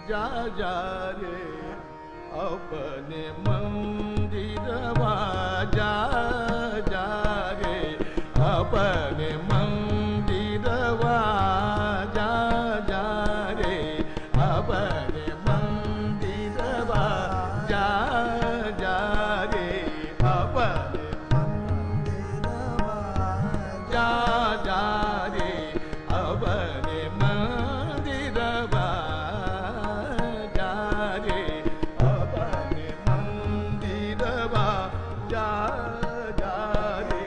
जा जा रे अपने मंदिरवा जा जा रे अपने मंदिरवा जा जा रे अपने मंदिरवा जा जा रे अपने मंदिरवा जा जा रे अपने मंदिरवा जा रे अपने मंदिरवा जा जा रे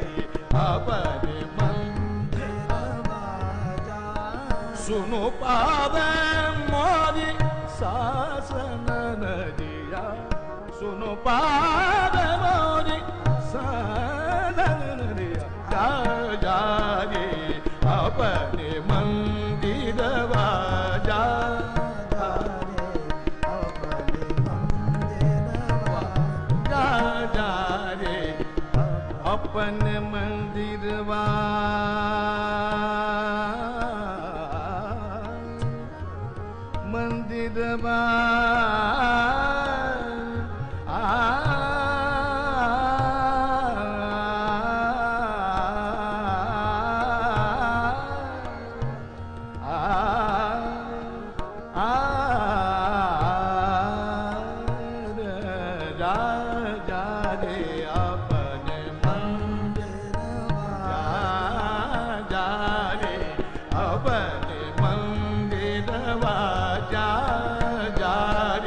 अपने मंदिरवा जा सुनो पावे मोरी सासन नदिया सुनो पावे मोरी सासन नदिया जा जा रे अपने मंदिरवा जा जा रे अपने मंदिरवा जा जा रे अपने मंदिरवा मंदिरवा जा जा रे अपने मंदिरवा जा रे अपने मंदिरवा जा जा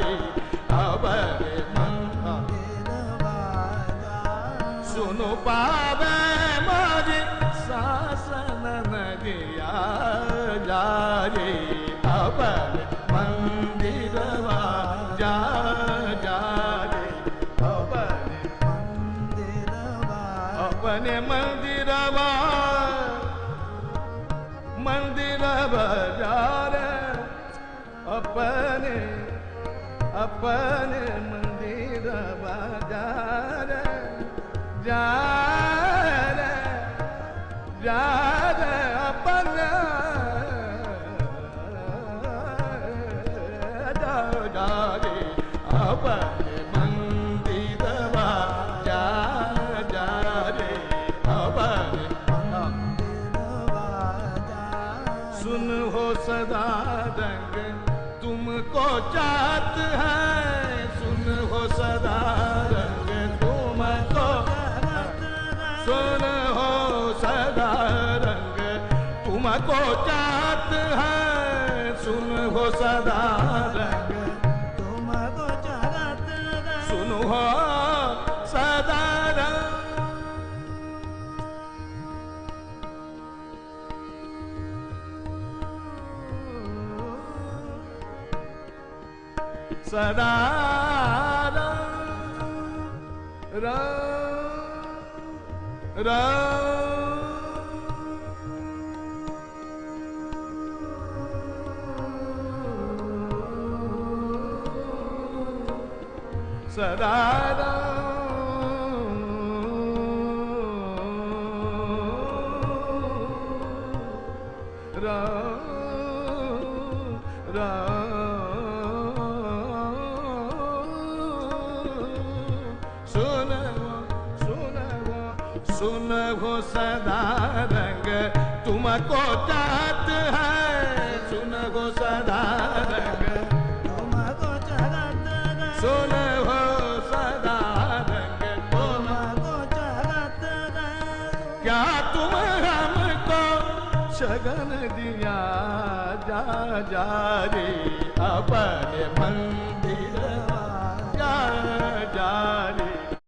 रे अपने मंदिरवा सुनो पावे मोरी सासन नदिया जा रे अपने मंदिरवा जा जा रे अपने मंदिरवा अपने मंदिरवा मंदिरवा जा रे अपने अपने मंदिरवा जा रे जा रे जा रे अपने जा जा रे अपने मंदिरवा जा जा रे अपने मंदिरवा जा सुन हो सदा रंग तुमको चाहत है सुन हो सदा रंग तुमको सुन हो सदा रंग तुमको चाहत है सुन हो सदा रंग तुमको चाहत है सुन हो सदा रंग सदा सदा सुन हो सदा रंग तुमको चाहत है सुन हो सदा रंग तुमको चाहत है सुन हो सदा रंग तुमको चाहत है क्या तुम हमको शगन दिया जा जा रे अपने मन